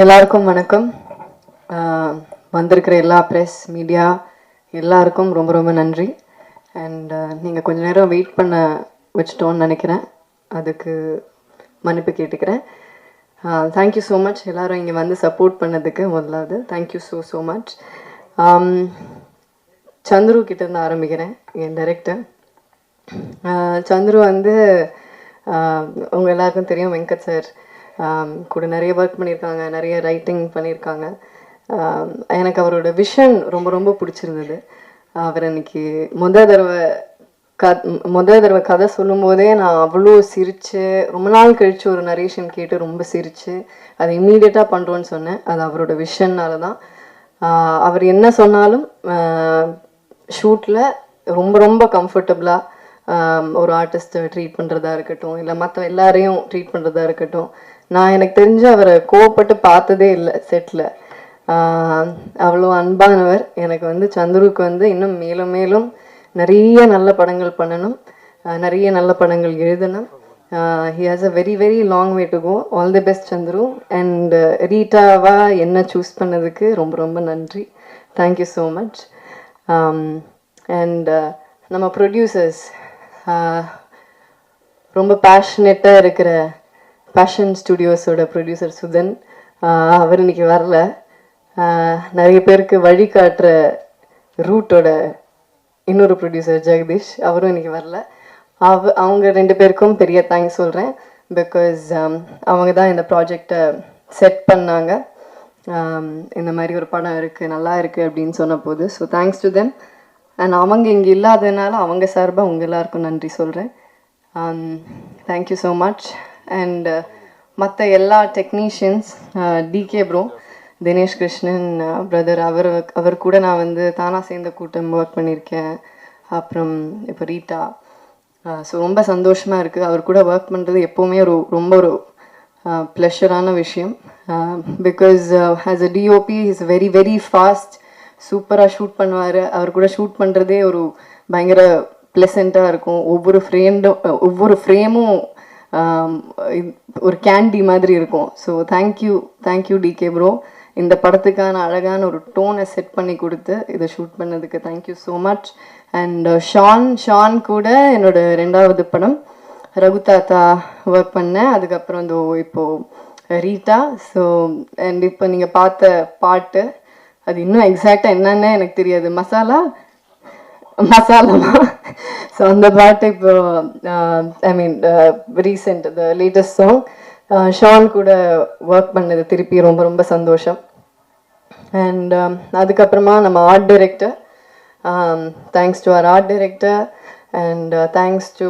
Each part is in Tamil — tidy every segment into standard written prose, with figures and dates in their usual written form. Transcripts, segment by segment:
எல்லாருக்கும் வணக்கம். வந்திருக்கிற எல்லா ப்ரெஸ் மீடியா எல்லாருக்கும் ரொம்ப ரொம்ப நன்றி. அண்ட் நீங்கள் கொஞ்ச நேரம் வெயிட் பண்ண வச்சிட்டோன்னு நினைக்கிறேன். அதுக்கு மன்னிப்பு கேட்டுக்கிறேன். தேங்க்யூ ஸோ மச் எல்லோரும் இங்கே வந்து சப்போர்ட் பண்ணதுக்கு. முதலாவது தேங்க்யூ ஸோ மச். சந்துரு கிட்டேருந்து ஆரம்பிக்கிறேன். என் டைரக்டர் சந்துரு வந்து உங்கள் எல்லாருக்கும் தெரியும், வெங்கட் சார் கூட நிறைய ஒர்க் பண்ணியிருக்காங்க, நிறைய ரைட்டிங் பண்ணியிருக்காங்க. எனக்கு அவரோட விஷன் ரொம்ப ரொம்ப பிடிச்சிருந்தது. அவர் அன்றைக்கி முதல் தடவை கதை சொல்லும்போதே நான் அவ்வளோ சிரித்து, ரொம்ப நாள் கழித்து ஒரு நரேஷன் கேட்டு ரொம்ப சிரித்து அதை இம்மீடியட்டாக பண்ணுறோன்னு சொன்னேன். அது அவரோட விஷன்னால தான். அவர் என்ன சொன்னாலும் ஷூட்டில் ரொம்ப ரொம்ப கம்ஃபர்டபுளாக ஒரு ஆர்டிஸ்ட்டை ட்ரீட் பண்ணுறதா இருக்கட்டும், இல்லை மற்ற எல்லாரையும் ட்ரீட் பண்ணுறதா இருக்கட்டும். நான் எனக்கு தெரிஞ்சு அவரை கோவப்பட்டு பார்த்ததே இல்லை செட்டில். அவ்வளோ அன்பானவர். எனக்கு வந்து சந்துருக்கு வந்து இன்னும் மேலும் மேலும் நிறைய நல்ல படங்கள் பண்ணணும், நிறைய நல்ல படங்கள் எழுதணும். He has a very very long way to go. All the best Chandru. And ரீட்டாவா என்ன சூஸ் பண்ணதுக்கு ரொம்ப ரொம்ப நன்றி. Thank you so much. அண்ட் நம்ம ப்ரொடியூசர்ஸ், ரொம்ப பேஷனேட்டாக இருக்கிற பேஷன் ஸ்டுடியோஸோட ப்ரொடியூசர் சுதன், அவர் இன்னைக்கு வரல. நிறைய பேருக்கு வழிகாட்டுற ரூட்டோட இன்னொரு ப்ரொடியூசர் ஜெகதீஷ், அவரும் இன்னைக்கு வரல. அவங்க ரெண்டு பேருக்கும் பெரிய தேங்க்ஸ் சொல்கிறேன். பிகாஸ் அவங்க தான் இந்த ப்ராஜெக்டை செட் பண்ணாங்க. இந்த மாதிரி ஒரு படம் இருக்குது, நல்லா இருக்குது அப்படின்னு சொன்ன போது. So thanks to them. And அவங்க இங்கே இல்லாததுனால அவங்க சார்பாக உங்கள் எல்லாருக்கும் நன்றி சொல்கிறேன். Thank you so much. அண்ட் மற்ற எல்லா technicians, DK bro, Dinesh Krishnan brother, அவர் கூட நான் வந்து தானாக சேர்ந்த கூட்டம் ஒர்க் பண்ணியிருக்கேன். அப்புறம் இப்போ ரீட்டா. ஸோ ரொம்ப சந்தோஷமாக இருக்குது. அவர் கூட ஒர்க் பண்ணுறது எப்போவுமே ரொம்ப ஒரு ப்ளஷரான விஷயம். Because as a DOP is very very fast, சூப்பராக ஷூட் பண்ணுவார். அவர் கூட ஷூட் பண்ணுறதே ஒரு பயங்கர ப்ளசண்ட்டாக இருக்கும். ஒவ்வொரு ஃப்ரேமும் ஒரு கேண்டி மாதிரி இருக்கும். So thank you decay bro. இந்த படத்துக்கான அழகான ஒரு டோனை செட் பண்ணி கொடுத்து இதை ஷூட் பண்ணதுக்கு thank you so much. And Shaan கூட என்னோட 2வது படம் ரகு தாத்தா ஒர்க் பண்ணேன். அதுக்கப்புறம் இப்போது ரீட்டா. ஸோ அண்ட் இப்போ நீங்கள் பார்த்த பாட்டு அது இன்னும் எக்ஸாக்டாக என்னன்னு எனக்கு தெரியாது, மசாலாமா. ஸோ அந்த பாட்டு இப்போ I mean recent the latest song Shaan கூட ஒர்க் பண்ணது திருப்பி ரொம்ப ரொம்ப சந்தோஷம். அண்ட் அதுக்கப்புறமா நம்ம ஆர்ட் டைரக்டர், தேங்க்ஸ் டு அவர் art director. And thanks to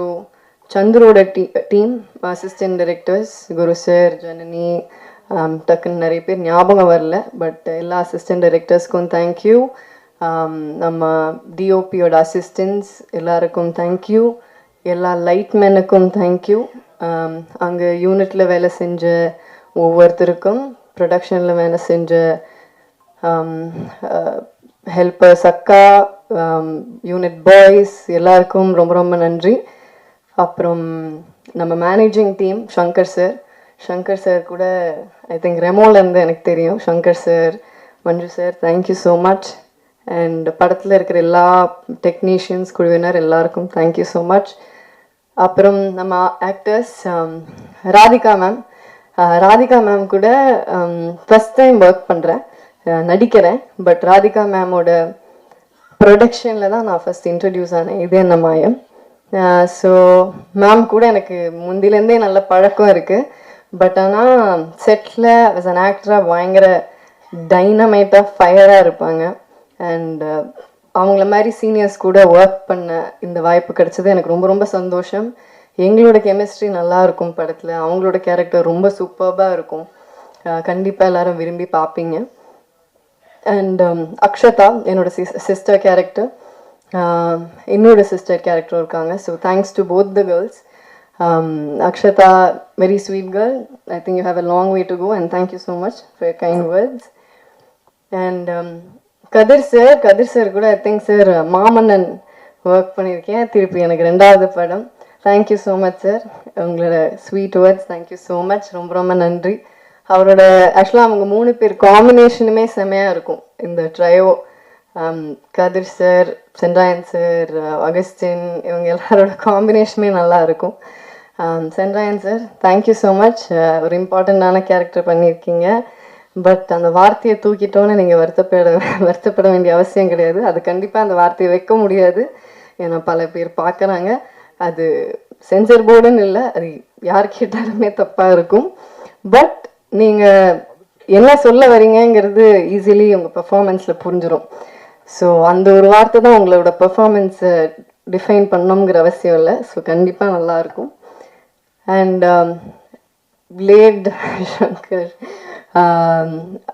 சந்துரோட team, assistant directors Guru sir, Janani, டக்குன்னு நிறைய பேர் ஞாபகம் வரல, பட் எல்லா அசிஸ்டன்ட் டைரக்டர்ஸ்க்கும் தேங்க்யூ. நம்ம டிஓபியோட அசிஸ்டன்ஸ் எல்லாருக்கும் தேங்க்யூ. எல்லா லைட்மேனுக்கும் தேங்க்யூ. அங்கே யூனிட்டில் வேலை செஞ்ச ஒவ்வொருத்தருக்கும், ப்ரொடக்ஷனில் வேலை செஞ்ச ஹெல்பர்ஸ், அக்கா, யூனிட் பாய்ஸ் எல்லாருக்கும் ரொம்ப ரொம்ப நன்றி. அப்புறம் நம்ம மேனேஜிங் டீம், சங்கர் சார் கூட ஐ திங்க் ரெமோலேருந்து எனக்கு தெரியும். Shankar sir, Manju sir, thank you so much. And படத்தில் இருக்கிற எல்லா டெக்னீஷியன்ஸ் குழுவினர் எல்லாருக்கும் தேங்க்யூ ஸோ மச். அப்புறம் நம்ம ஆக்டர்ஸ், ராதிகா மேம் கூட ஃபஸ்ட் டைம் ஒர்க் பண்ணுறேன், நடிக்கிறேன். பட் ராதிகா மேமோட ப்ரொடக்ஷனில் தான் நான் ஃபஸ்ட் இன்ட்ரடியூஸ் ஆனேன். இது என்ன மாயம். ஸோ மேம் கூட எனக்கு முந்திலேருந்தே நல்ல பழக்கம் இருக்குது. பட் ஆனால் செட்டில் ஆஸ் அன் ஆக்டராக பயங்கர டைனமைட்டாக ஃபயராக இருப்பாங்க. அண்ட் அவங்கள மாதிரி சீனியர்ஸ் கூட ஒர்க் பண்ண இந்த வாய்ப்பு கிடைச்சது எனக்கு ரொம்ப ரொம்ப சந்தோஷம். எங்களோட கெமிஸ்ட்ரி நல்லா இருக்கும் படத்தில். அவங்களோட கேரக்டர் ரொம்ப சூப்பர்பாக இருக்கும். கண்டிப்பாக எல்லாரும் விரும்பி பார்ப்பீங்க. அண்ட் அக்ஷதா என்னோட சிஸ்டர் கேரக்டர், இன்னொரு சிஸ்டர் கேரக்டர் இருக்காங்க. So thanks to both the girls. Akshata, very sweet girl. I think you have a long way to go and thank you so much for your kind words. And Kathir sir கூட I think sir Maamannan work பண்ணியிருக்கேன். திருப்பி எனக்கு 2வது படம். தேங்க்யூ ஸோ மச் சார், உங்களோட sweet words thank you so much. ரொம்ப ரொம்ப நன்றி. அவரோட ஆக்சுவலாக அவங்க 3 பேர் காம்பினேஷனுமே செமையாக இருக்கும் இந்த ட்ரையோ. கதிர் சார், சென்ராயன் சார், அகஸ்டின், இவங்க எல்லாரோட காம்பினேஷனுமே நல்லா இருக்கும். Sendrayan sir, thank you so much. ஒரு இம்பார்ட்டண்ட்டான கேரக்டர் பண்ணியிருக்கீங்க. பட் அந்த வார்த்தையை தூக்கிட்டோன்னு நீங்கள் வருத்தப்பட வேண்டிய அவசியம் கிடையாது. அது கண்டிப்பாக அந்த வார்த்தையை வைக்க முடியாது. ஏன்னா பல பேர் பார்க்குறாங்க. அது சென்சர் போர்டுன்னு இல்லை, அது யார் கேட்டாலுமே தப்பாக இருக்கும். பட் நீங்கள் என்ன சொல்ல வரீங்கங்கிறது ஈஸிலி உங்கள் பெர்ஃபார்மன்ஸில் புரிஞ்சிடும். ஸோ அந்த ஒரு வார்த்தை தான் உங்களோட பெர்ஃபார்மன்ஸை டிஃபைன் பண்ணணுங்கிற அவசியம் இல்லை. ஸோ கண்டிப்பாக நல்லாயிருக்கும். அண்ட் பிளேட் சங்கர்,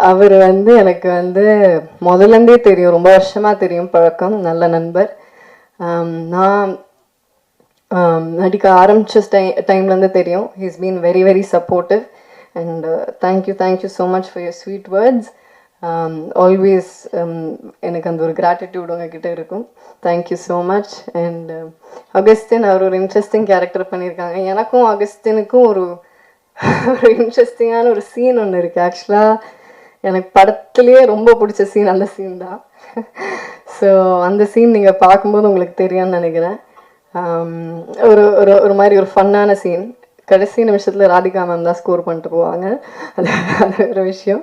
அவர் எனக்கு முதலேருந்தே தெரியும், ரொம்ப வருஷமாக தெரியும், பழக்கம், நல்ல நண்பர். நான் நடிக்க ஆரம்பித்த டைம்லேருந்து தெரியும். He's been very very supportive. And thank you so much for your sweet words. Always எனக்கு அந்த ஒரு கிராட்டிடியூட் உங்ககிட்ட இருக்கும். தேங்க்யூ ஸோ மச். அண்ட் அகஸ்டின், அவர் ஒரு இன்ட்ரெஸ்டிங் கேரக்டர் பண்ணியிருக்காங்க. எனக்கும் அகஸ்டினுக்கும் ஒரு இன்ட்ரெஸ்டிங்கான ஒரு சீன் ஒன்று இருக்குது. ஆக்சுவலாக எனக்கு படத்துலேயே ரொம்ப பிடிச்ச சீன் அந்த சீன் தான். ஸோ அந்த சீன் நீங்கள் பார்க்கும்போது உங்களுக்கு தெரியும்னு நினைக்கிறேன். ஒரு ஒரு ஒரு மாதிரி ஒரு ஃபன்னான சீன். கடைசி நிமிஷத்தில் ராதிகா மேம் தான் ஸ்கோர் பண்ணிட்டு போவாங்க. அது வேறு விஷயம்.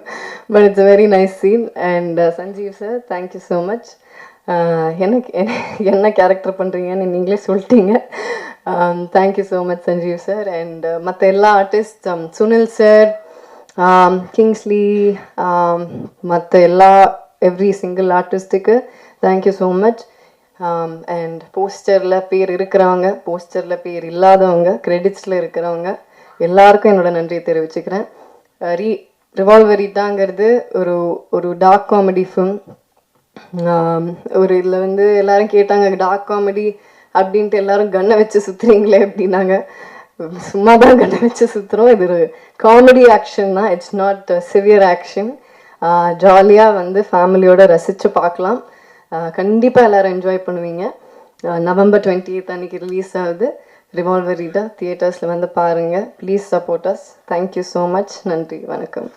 But it's very nice scene. And Sanjeev sir, thank you so much. என்ன கேரக்டர் பண்ணுறீங்கன்னு நீங்களே சொல்லிட்டீங்க. Thank you so much Sanjeev sir. And மற்ற எல்லா ஆர்டிஸ்ட், சுனில் சார், கிங்ஸ்லி, மற்ற எவ்ரி சிங்கிள் ஆர்டிஸ்ட்டுக்கு தேங்க்யூ ஸோ மச். அண்ட் போஸ்டரில் பேர் இருக்கிறவங்க, போஸ்டரில் பேர் இல்லாதவங்க, கிரெடிட்ஸில் இருக்கிறவங்க எல்லாருக்கும் என்னோட நன்றியை தெரிவிச்சுக்கிறேன். ரிவால்வர் ரீட்டாங்கிறது ஒரு டார்க் காமெடி ஃபிலிம். இதில் எல்லாரும் கேட்டாங்க, டார்க் காமெடி அப்படின்ட்டு எல்லாரும் கண்ணை வச்சு சுற்றுறீங்களே அப்படின்னாங்க. சும்மா தான் கண்ணை வச்சு சுற்றுறோம். இது ஒரு காமெடி ஆக்ஷன் தான், இட்ஸ் நாட் சிவியர் ஆக்ஷன். ஜாலியாக ஃபேமிலியோடு ரசித்து பார்க்கலாம். கண்டிப்பாக எல்லோரும் என்ஜாய் பண்ணுவீங்க. நவம்பர் 28 அன்றைக்கி ரிலீஸ் ஆகுது ரிவால்வர் ரீட்டா. தியேட்டர்ஸில் பாருங்கள். Please support us. Thank you so much. நன்றி, வணக்கம்.